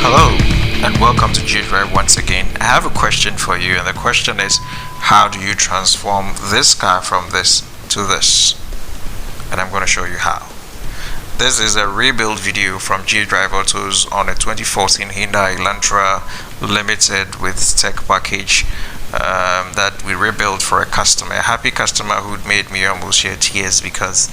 Hello and welcome to G-Drive once again. I have a question for you, and the question is, how do you transform this car from this to this? And I'm going to show you how. This is a rebuild video from G-Drive Autos on a 2014 Hyundai Elantra Limited with tech package that we rebuilt for a customer, a happy customer who made me almost shed tears, because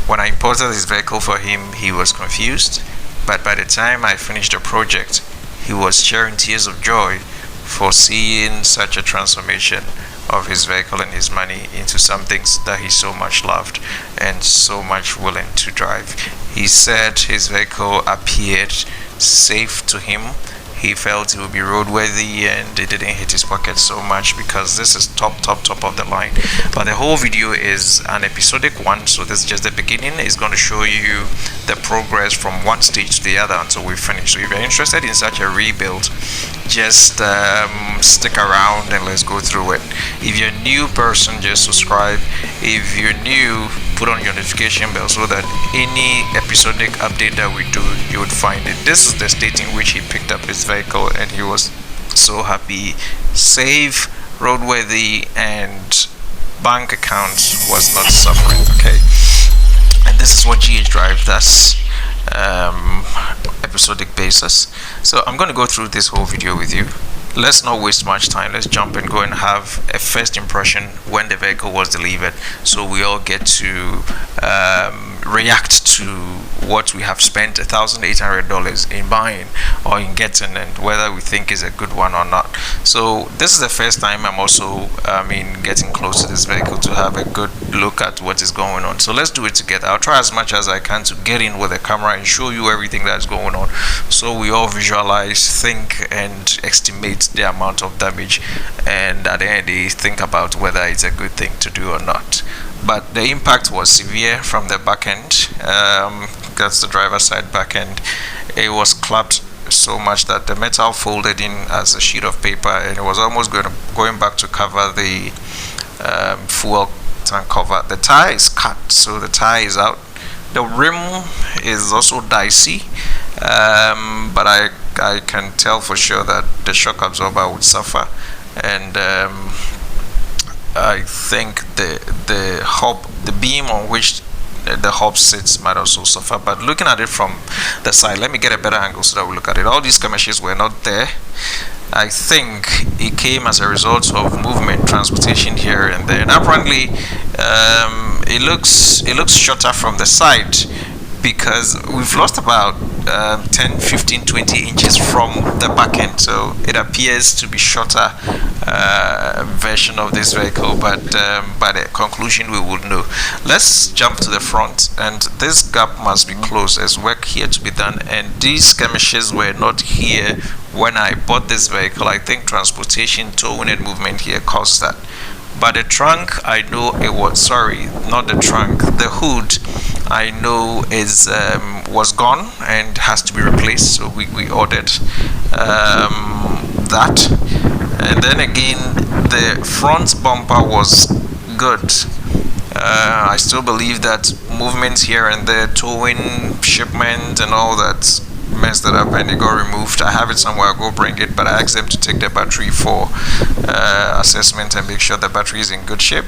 when I imported this vehicle for him, he was confused, but by the time I finished the project, he was sharing tears of joy for seeing such a transformation of his vehicle and his money into something that he so much loved and so much willing to drive. He said his vehicle appeared safe to him. He felt it would be roadworthy and it didn't hit his pocket so much, because this is top of the line. But the whole video is an episodic one, so this is just the beginning. It's going to show you the progress from one stage to the other until we finish. So if you're interested in such a rebuild, just stick around and let's go through it. If you're a new person, just subscribe. If you're new, put on your notification bell so that any episodic update that we do, you would find it. This is the state in which he picked up his vehicle, and he was so happy. Safe, roadworthy, and bank account was not suffering. Okay, and this is what GH Drive does, episodic basis. So I'm going to go through this whole video with you. Let's not waste much time. Let's jump and go and have a first impression when the vehicle was delivered, so we all get to react to what we have spent $1,800 in buying or in getting, and whether we think is a good one or not. So this is the first time I'm also getting close to this vehicle to have a good look at what is going on. So let's do it together. I'll try as much as I can to get in with the camera and show you everything that's going on, so we all visualize, think, and estimate the amount of damage, and at the end they think about whether it's a good thing to do or not. But the impact was severe from the back end. That's the driver's side back end. It was clapped so much that the metal folded in as a sheet of paper, and it was almost going back to cover the fuel tank cover. The tire is cut, so the tire is out. The rim is also dicey, but I can tell for sure that the shock absorber would suffer, and I think the hub, the beam on which the hub sits, might also suffer. But looking at it from the side, let me get a better angle so that we look at it. All these skirmishes were not there. I think it came as a result of movement, transportation here and there. And apparently, it looks shorter from the side, because we've lost about 10, 15, 20 inches from the back end, so it appears to be shorter version of this vehicle, but by the conclusion we would know. Let's jump to the front, and this gap must be closed. There's work here to be done, and these skirmishes were not here when I bought this vehicle. I think transportation, towing, and movement here caused that. But the trunk, I know it was, sorry, not the trunk, the hood, I know is was gone and has to be replaced, so we ordered that. And then again, the front bumper was good. I still believe that movements here and there, towing, shipment, and all that messed it up, and it got removed. I have it somewhere, I'll go bring it, but I asked them to take the battery for assessment and make sure the battery is in good shape.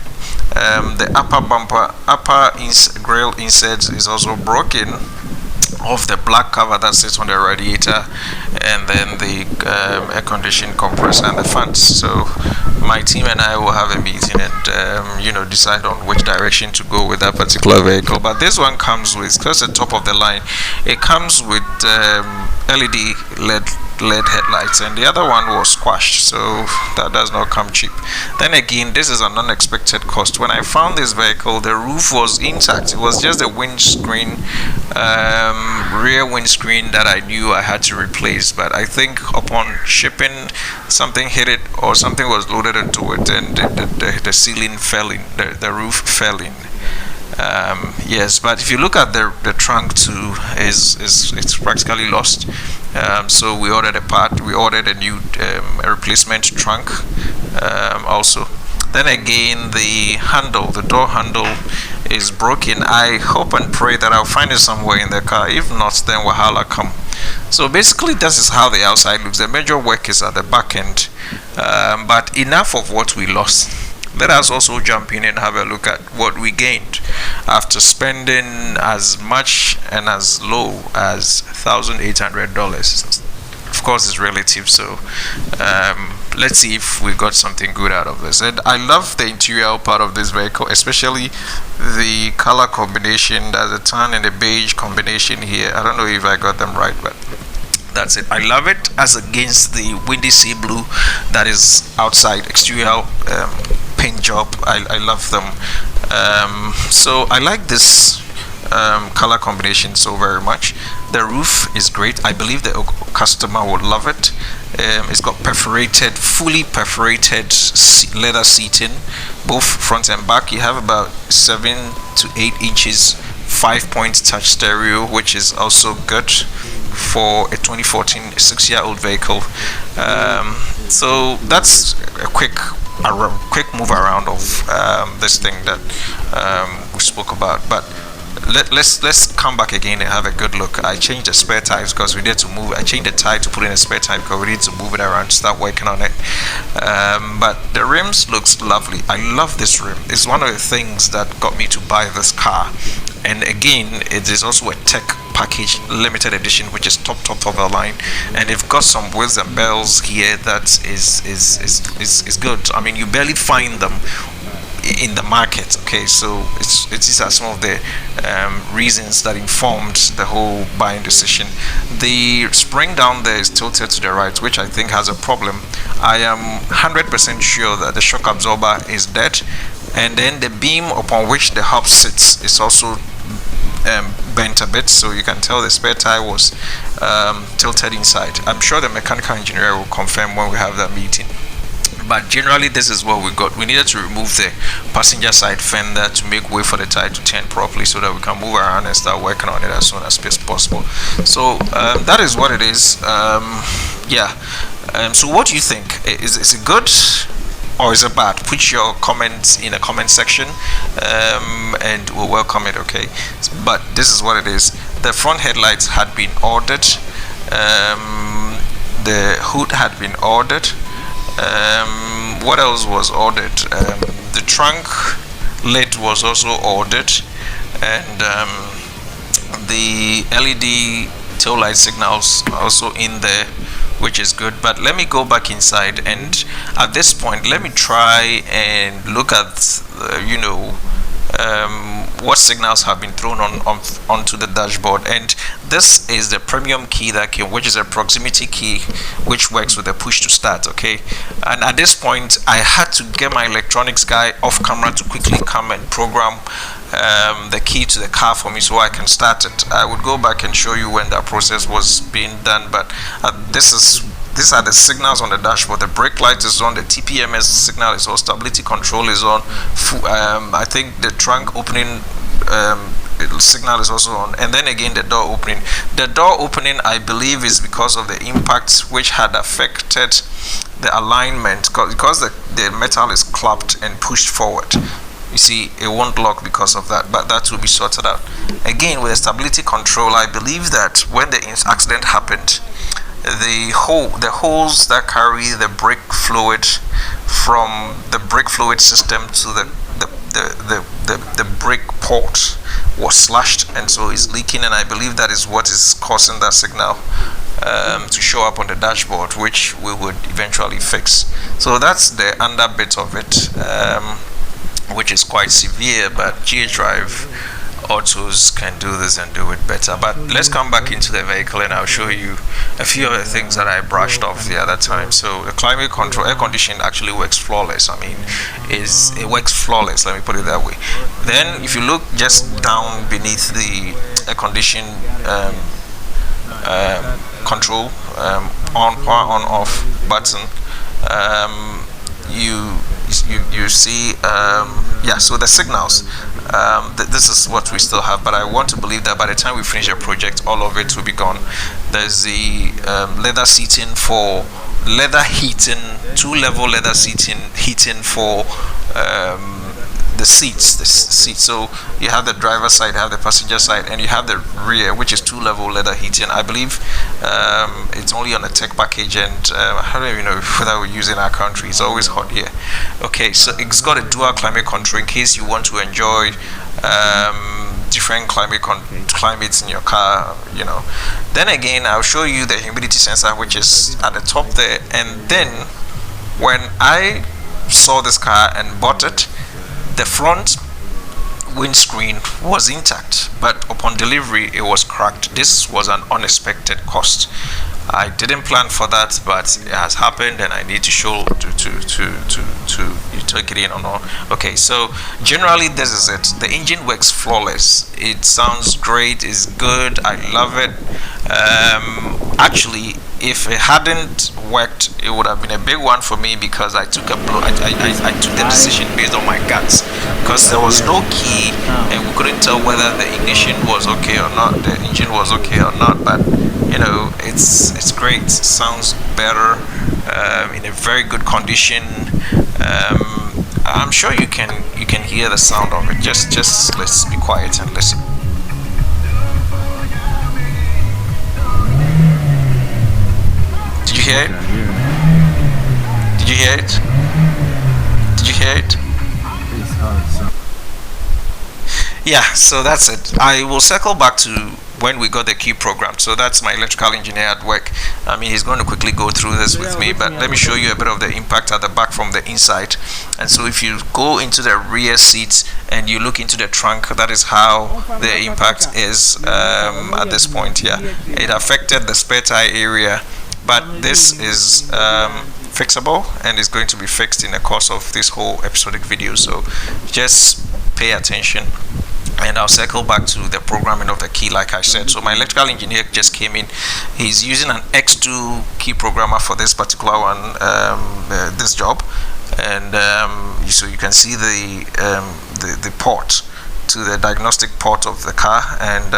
The upper bumper, grill insert is also broken off the black cover that sits on the radiator, and then the air conditioning compressor and the fans. So my team and I will have a meeting and decide on which direction to go with that particular vehicle. But this one comes with, because the top of the line, it comes with LED LED headlights, and the other one was squashed, so that does not come cheap. Then again, this is an unexpected cost. When I found this vehicle, the roof was intact. It was just the windscreen, rear windscreen, that I knew I had to replace. But I think upon shipping, something hit it, or something was loaded into it, and the ceiling fell in, the roof fell in. Yes, but if you look at the trunk too, it's practically lost. So we ordered a part. We ordered a new a replacement trunk also. Then again, the door handle is broken. I hope and pray that I'll find it somewhere in the car. If not, then wahala come. So basically, this is how the outside looks. The major work is at the back end, but enough of what we lost. Let us also jump in and have a look at what we gained after spending as much and as low as $1,800. Of course, it's relative, so let's see if we got something good out of this. And I love the interior part of this vehicle, especially the color combination. There's a tan and a beige combination here. I don't know if I got them right, but that's it. I love it as against the windy sea blue that is outside. Exterior paint job, I love them. So I like this color combination so very much. The roof is great. I believe the customer would love it. It's got perforated, fully perforated leather seating, both front and back. You have about 7 to 8 inches 5-point touch stereo, which is also good for a 2014 6-year-old vehicle. So that's a quick move around of this thing that we spoke about. But let's come back again and have a good look. I changed the spare tires because we need to move. I changed the tire to put in a spare tire because we need to move it around to start working on it. But the rims looks lovely. I love this rim. It's one of the things that got me to buy this car. And again, it is also a tech package limited edition, which is top of the line, and they've got some wheels and bells here that is good. I mean, you barely find them in the market. Okay, so these are some of the reasons that informed the whole buying decision. The spring down there is tilted to the right, which I think has a problem. I am 100% sure that the shock absorber is dead, and then the beam upon which the hub sits is also bent a bit, so you can tell the spare tire was tilted inside. I'm sure the mechanical engineer will confirm when we have that meeting. But generally, this is what we got. We needed to remove the passenger side fender to make way for the tire to turn properly so that we can move around and start working on it as soon as possible. So that is what it is. So what do you think? Is it good or is it bad? Put your comments in the comment section and we'll welcome it. Okay, but this is what it is. The front headlights had been ordered. The hood had been ordered. What else was ordered? The trunk lid was also ordered, and the LED tail light signals are also in there, which is good. But let me go back inside, and at this point let me try and look at what signals have been thrown onto the dashboard. And this is the premium key that came, which is a proximity key which works with a push to start. Okay, and at this point I had to get my electronics guy off camera to quickly come and program the key to the car for me so I can start it. I would go back and show you when that process was being done, but these are the signals on the dashboard. The brake light is on, the TPMS signal is on, stability control is on. I think the trunk opening signal is also on, and then again the door opening. The door opening, I believe, is because of the impact which had affected the alignment, because the metal is clapped and pushed forward. You see, it won't lock because of that, but that will be sorted out. Again, with the stability control, I believe that when the accident happened, the holes that carry the brake fluid from the brake fluid system to the brake port was slashed, and so it's leaking, and I believe that is what is causing that signal to show up on the dashboard, which we would eventually fix. So that's the under bit of it, which is quite severe, but GH Drive Autos can do this and do it better. But let's come back into the vehicle and I'll show you a few of the things that I brushed off the other time. So the climate control, air conditioning actually works flawless. I mean, it works flawless, let me put it that way. Then if you look just down beneath the air condition control, on, power on, off button, you see so the signals, this is what we still have, but I want to believe that by the time we finish the project, all of it will be gone. There's the leather seating for leather heating, 2-level leather seating for the the seats. So you have the driver side, have the passenger side, and you have the rear, which is 2-level leather heating. I believe it's only on a tech package, and I don't even know whether we use it in our country. It's always hot here. Okay, so it's got a dual climate control in case you want to enjoy different climates in your car, Then again, I'll show you the humidity sensor, which is at the top there. And then when I saw this car and bought it, the front windscreen was intact, but upon delivery it was cracked. This was an unexpected cost. I didn't plan for that, but it has happened, and I need to show to you take it in or not. Okay, so generally this is it. The engine works flawless. It sounds great. It's good. I love it. Actually, if it hadn't worked, it would have been a big one for me, because I took a blow. I took the decision based on my guts, because there was no key and we couldn't tell whether the ignition was okay or not, the engine was okay or not. But it's great. It sounds better, in a very good condition. I'm sure you can hear the sound of it. Just let's be quiet and listen. Did you hear it? Did you hear it? Did you hear it? Yeah, so that's it. I will circle back to when we got the key programmed. So that's my electrical engineer at work. I mean, he's going to quickly go through this with me, but let me show you a bit of the impact at the back from the inside. And so if you go into the rear seats and you look into the trunk, that is how the impact is at this point. Yeah, it affected the spare tire area, but this is fixable and is going to be fixed in the course of this whole episodic video. So just pay attention, and I'll circle back to the programming of the key like I said. So my electrical engineer just came in. He's using an X2 key programmer for this particular one, this job, and so you can see the port to the diagnostic port of the car, and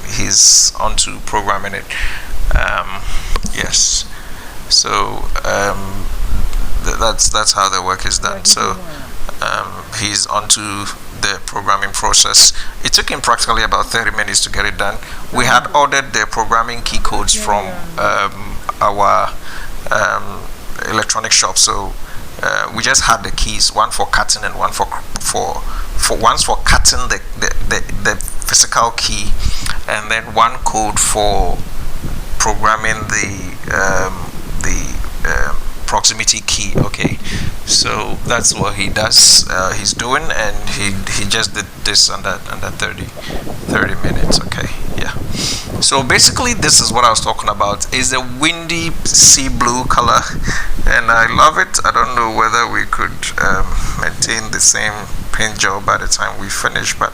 he's on to programming it. Yes, so that's how the work is done. So he's on to the programming process. It took him practically about 30 minutes to get it done. We had ordered the programming key codes from our electronic shop, so we just had the keys, one for cutting and one for one's for cutting the physical key, and then one code for programming the proximity key. Okay, so that's what he does. He's doing, and he just did this under 30 minutes. Okay, yeah. So basically, this is what I was talking about. Is a windy sea blue color, and I love it. I don't know whether we could maintain the same paint job by the time we finish, but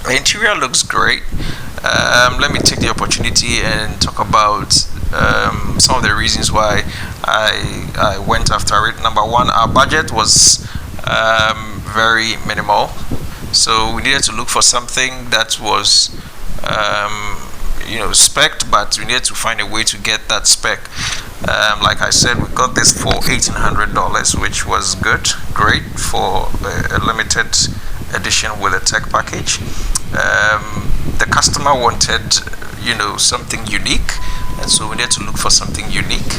the interior looks great. Let me take the opportunity and talk about some of the reasons why I went after it. Number one, our budget was very minimal, so we needed to look for something that was spec'd, but we needed to find a way to get that spec. Like I said, we got this for $1,800, which was great for a limited edition with a tech package. The customer wanted something unique, and so we needed to look for something unique.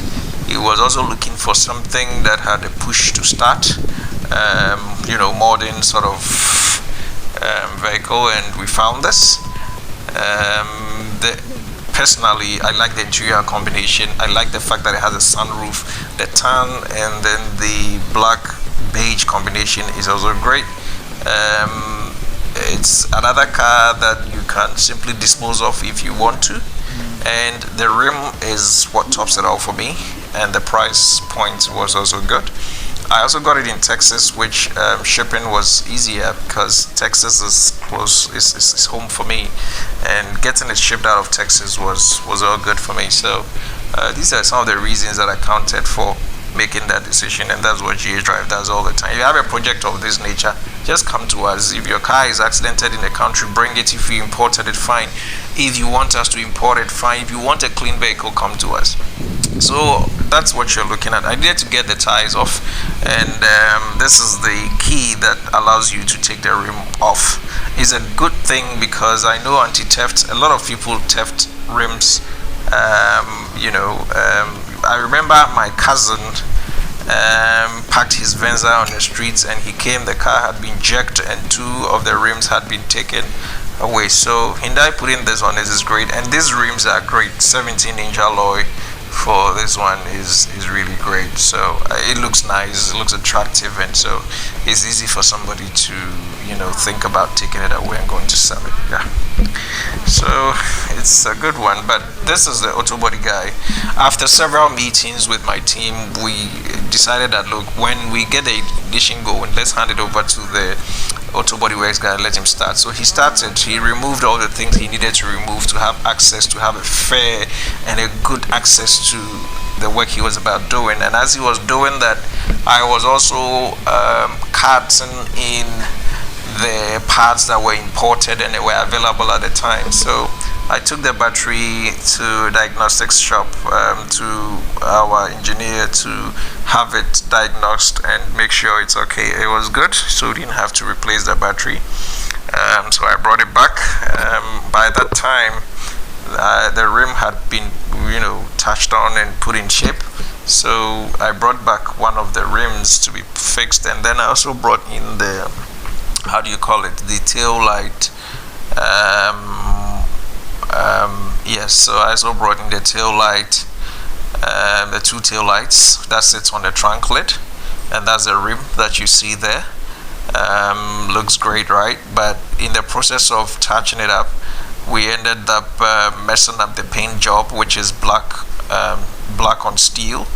He was also looking for something that had a push to start, modern sort of vehicle, and we found this. Personally, I like the interior combination. I like the fact that it has a sunroof. The tan and then the black beige combination is also great. It's another car that you can simply dispose of if you want to, and the rim is what tops it all for me, and the price point was also good. I also got it in Texas, which shipping was easier because Texas is close, is home for me, and getting it shipped out of Texas was all good for me. So these are some of the reasons that I counted for making that decision, and that's what GH Drive does all the time. If you have a project of this nature, just come to us. If your car is accidented in the country, bring it. If you imported it, fine. If you want us to import it, fine. If you want a clean vehicle, come to us. So that's what you're looking at. I needed to get the tires off, and this is the key that allows you to take the rim off. It's a good thing because I know anti-theft, a lot of people theft rims. I remember my cousin parked his Venza on the streets, and he came, the car had been jacked and 2 of the rims had been taken away. So Hyundai putting this on is great, and these rims are great. 17-inch alloy for this one is really great. So it looks nice, it looks attractive, and so it's easy for somebody to think about taking it away and going to sell it. Yeah, so it's a good one. But this is the auto body guy. After several meetings with my team, we decided that, look, when we get the ignition going, let's hand it over to the auto body works guy, let him start. So he started, he removed all the things he needed to remove to have access, to have a fair and a good access to the work he was about doing. And as he was doing that, I was also cutting in the parts that were imported and they were available at the time. So I took the battery to diagnostics shop, to our engineer, to have it diagnosed and make sure it's okay. It was good, so we didn't have to replace the battery. So I brought it back. By that time, the rim had been, touched on and put in shape. So I brought back one of the rims to be fixed, and then I also brought in the, the tail light. Yes, so I also brought in the tail light, the 2 tail lights that sits on the trunk lid, and that's the rim that you see there. Looks great, right? But in the process of touching it up, we ended up messing up the paint job, which is black on steel,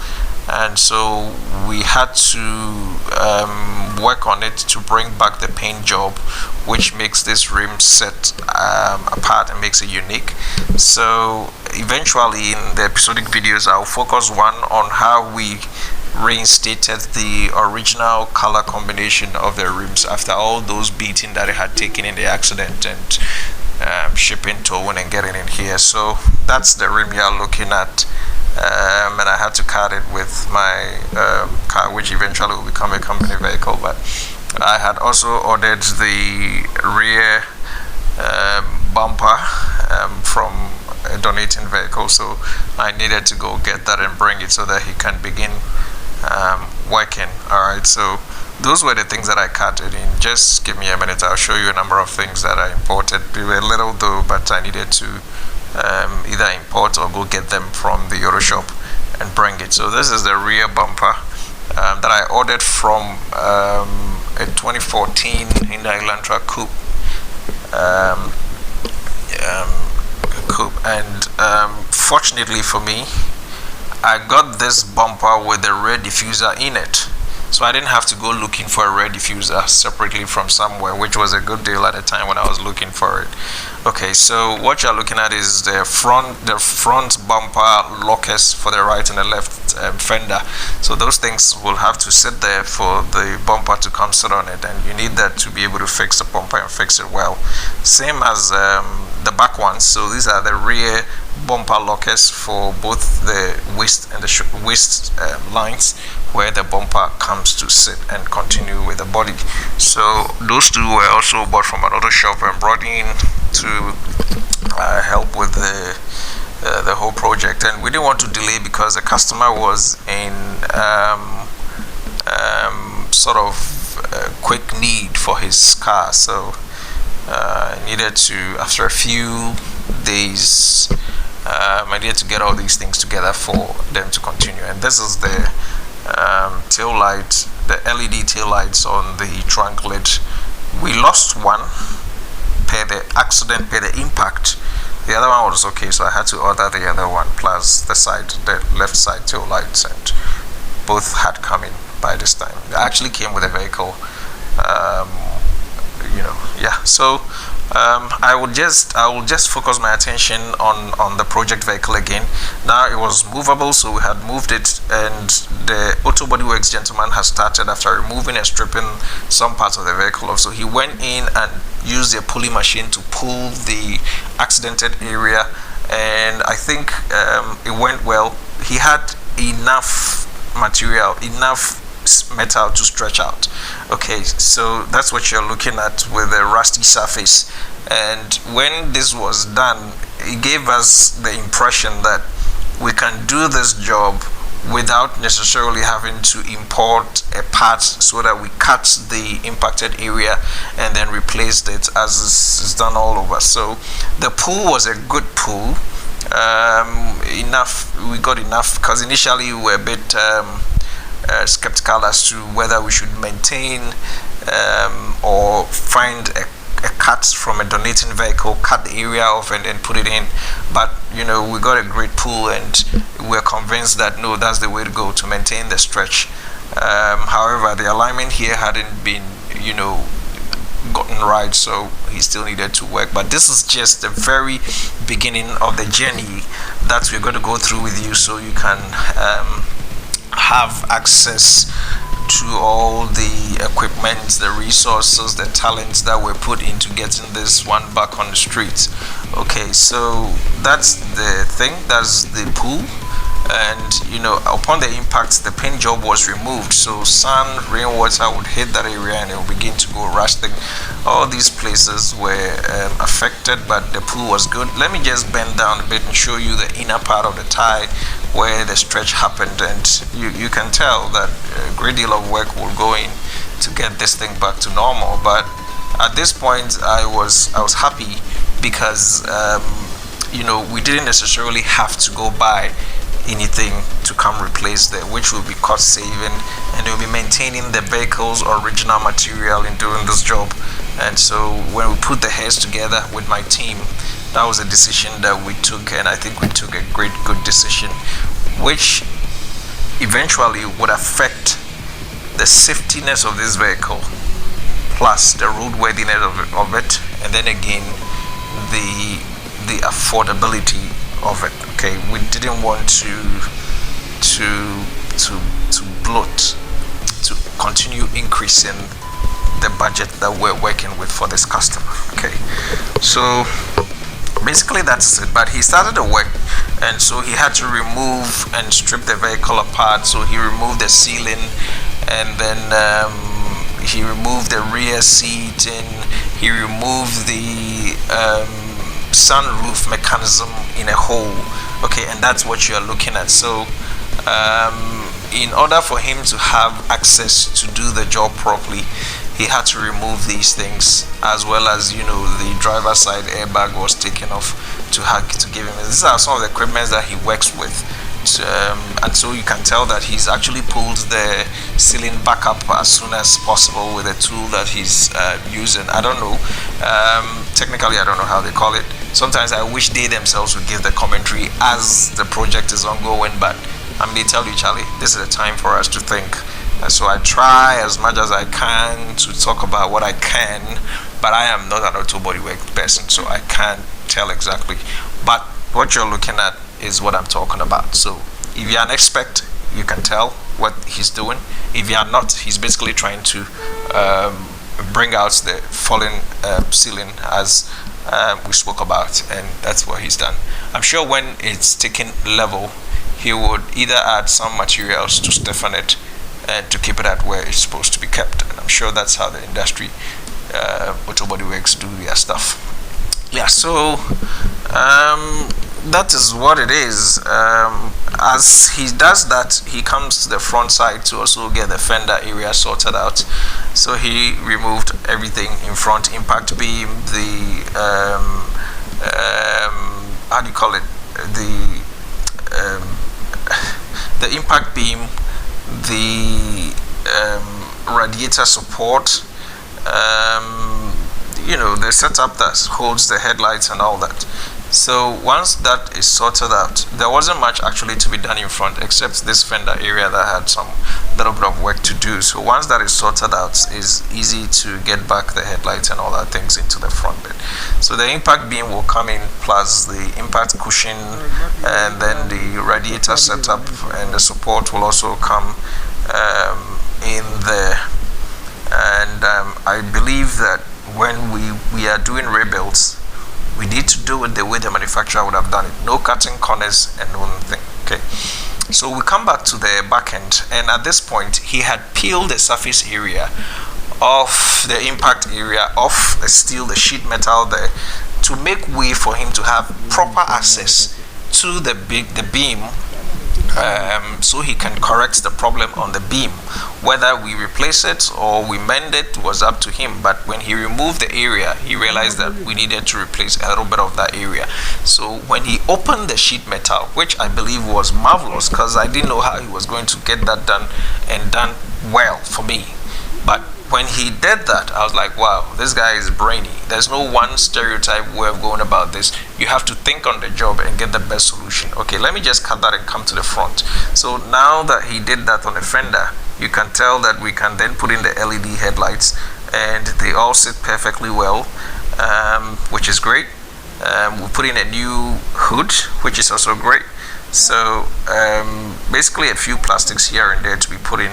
and so we had to work on it to bring back the paint job, which makes this rim set apart and makes it unique. So eventually in the episodic videos, I'll focus one on how we reinstated the original color combination of the rims after all those beating that it had taken in the accident and shipping, towing, and getting in here. So that's the rim you're looking at. And I had to cut it with my car, which eventually will become a company vehicle. But I had also ordered the rear bumper from a donating vehicle, so I needed to go get that and bring it so that he can begin working. Alright, so those were the things that I cutted in. Just give me a minute, I'll show you a number of things that I imported. They were little though, but I needed to either import or go get them from the auto shop and bring it. So this is the rear bumper that I ordered from a 2014 Hyundai Elantra coupe. And fortunately for me, I got this bumper with the rear diffuser in it, so I didn't have to go looking for a rear diffuser separately from somewhere, which was a good deal at the time when I was looking for it. Okay, so what you're looking at is the front bumper lockers for the right and the left fender. So those things will have to sit there for the bumper to come sit on it, and you need that to be able to fix the bumper and fix it well. Same as the back ones. So these are the rear bumper lockers for both the waist and the waist lines, where the bumper comes to sit and continue with the body. So those two were also bought from another shop and brought in to help with the whole project. And we didn't want to delay because the customer was in sort of quick need for his car, so needed to, after a few days, I needed to get all these things together for them to continue. And this is the tail light, the LED tail lights on the trunk lid. We lost one per the accident, per the impact. The other one was okay, so I had to order the other one plus the left side tail lights, and both had come in by this time. It actually came with a vehicle. Yeah, so I will just focus my attention on the project vehicle again. Now it was movable, so we had moved it, and the Auto Body Works gentleman has started after removing and stripping some parts of the vehicle off. So he went in and used a pulley machine to pull the accidented area, and I think it went well. he had enough material, enough metal to stretch out. Okay, so that's what you're looking at with a rusty surface. And when this was done, it gave us the impression that we can do this job without necessarily having to import a part, so that we cut the impacted area and then replaced it as is done all over. So the pool was a good pool. We got enough, because initially we were a bit skeptical as to whether we should maintain or find a cut from a donating vehicle, cut the area off and then put it in. But we got a great pool, and we're convinced that no, that's the way to go to maintain the stretch. However, the alignment here hadn't been gotten right, so he still needed to work. But this is just the very beginning of the journey that we're going to go through with you, so you can have access to all the equipment, the resources, the talents that were put into getting this one back on the streets. Okay, so that's the thing, that's the pool. And upon the impact, the paint job was removed, so sun, rainwater would hit that area and it would begin to go rusting. All these places were affected, but the pool was good. Let me just bend down a bit and show you the inner part of the tie where the stretch happened, and you can tell that a great deal of work will go in to get this thing back to normal. But at this point, I was happy, because we didn't necessarily have to go buy anything to come replace there, which will be cost saving, and they'll be maintaining the vehicle's original material in doing this job. And so when we put the heads together with my team, that was a decision that we took, and I think we took a good decision, which eventually would affect the safetiness of this vehicle, plus the roadworthiness of it, and then again the affordability of it. Okay, we didn't want to bloat, to continue increasing the budget that we're working with for this customer. Okay, so basically that's it. But he started the work, and so he had to remove and strip the vehicle apart. So he removed the ceiling, and then he removed the rear seat, and he removed the sunroof mechanism in a hole. Okay, and that's what you're looking at. So in order for him to have access to do the job properly, he had to remove these things, as well as the driver's side airbag was taken off to give him. These are some of the equipment that he works with, and so you can tell that he's actually pulled the ceiling back up as soon as possible with a tool that he's using. I don't know, technically I don't know how they call it. Sometimes I wish they themselves would give the commentary as the project is ongoing, but they tell you, Charlie, this is a time for us to think. And so I try as much as I can to talk about what I can, but I am not an auto bodywork person, so I can't tell exactly. But what you're looking at is what I'm talking about. So if you're an expert, you can tell what he's doing. If you're not, he's basically trying to bring out the fallen ceiling, as we spoke about, and that's what he's done. I'm sure when it's taken level, he would either add some materials to stiffen it and to keep it at where it's supposed to be kept. And I'm sure that's how the industry, auto bodyworks, do their stuff. Yeah, so that is what it is. As he does that, he comes to the front side to also get the fender area sorted out. So he removed everything in front: impact beam, the how do you call it, the impact beam, the radiator support, the setup that holds the headlights and all that. So once that is sorted out, there wasn't much actually to be done in front, except this fender area that had some little bit of work to do. So once that is sorted out, it's easy to get back the headlights and all that things into the front bit. So the impact beam will come in, plus the impact cushion, and then the radiator setup and the support will also come in there. And I believe that when we are doing rebuilds, we need to do it the way the manufacturer would have done it. No cutting corners and no thing. Okay, so we come back to the back end, and at this point he had peeled the surface area of the impact area of the steel, the sheet metal there, to make way for him to have proper access to the beam, so he can correct the problem on the beam. Whether we replace it or we mend it was up to him, but when he removed the area, he realized that we needed to replace a little bit of that area. So when he opened the sheet metal, which I believe was marvelous, because I didn't know how he was going to get that done, and done well for me, but when he did that, I was like, wow, this guy is brainy. There's no one stereotype way of going about this. You have to think on the job and get the best solution. Okay, let me just cut that and come to the front. So now that he did that on the fender, you can tell that we can then put in the LED headlights, and they all sit perfectly well, which is great. We put in a new hood, which is also great. So basically a few plastics here and there to be put in,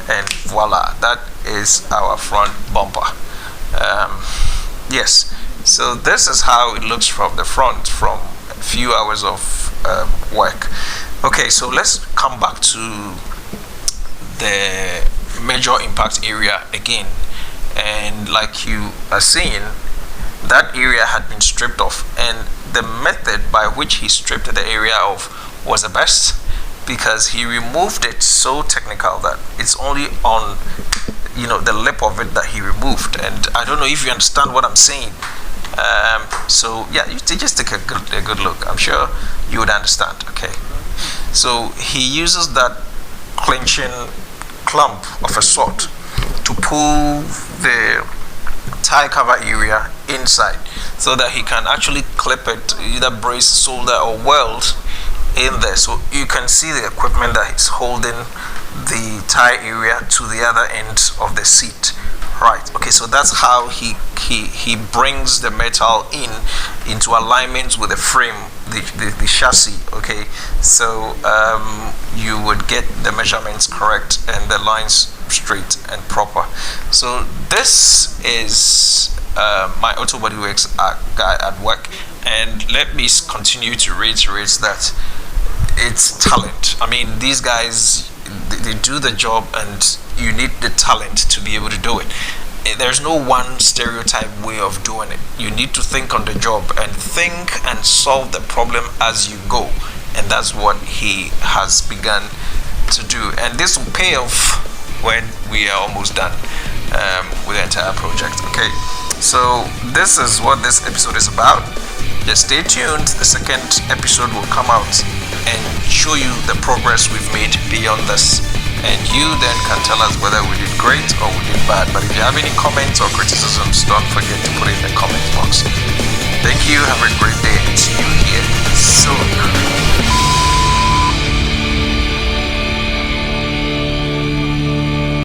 and voila, that is our front bumper. Yes, so this is how it looks from the front, from a few hours of work. Okay, so let's come back to the major impact area again, and like you are seeing, that area had been stripped off, and the method by which he stripped the area off was the best, because he removed it so technical that it's only on, you know, the lip of it that he removed. And I don't know if you understand what I'm saying. So yeah, you just take a good look. I'm sure you would understand. Okay, so he uses that clinching clump of a sort to pull the tire cover area inside, so that he can actually clip it, either brace, solder, or weld in there. So you can see the equipment that is holding the tire area to the other end of the seat, right? Okay, so that's how he brings the metal into alignment with the frame, the chassis. Okay, so you would get the measurements correct and the lines straight and proper. So this is my Auto Bodyworks guy at work, and let me continue to reiterate that it's talent. I mean, these guys, they do the job, and you need the talent to be able to do it. There's no one stereotype way of doing it. You need to think on the job and think and solve the problem as you go, and that's what he has begun to do, and this will pay off when we are almost done with the entire project. Okay, so this is what this episode is about. Just stay tuned. The second episode will come out and show you the progress we've made beyond this, and you then can tell us whether we did great or we did bad. But if you have any comments or criticisms, don't forget to put it in the comment box. Thank you, have a great day, and see you here soon.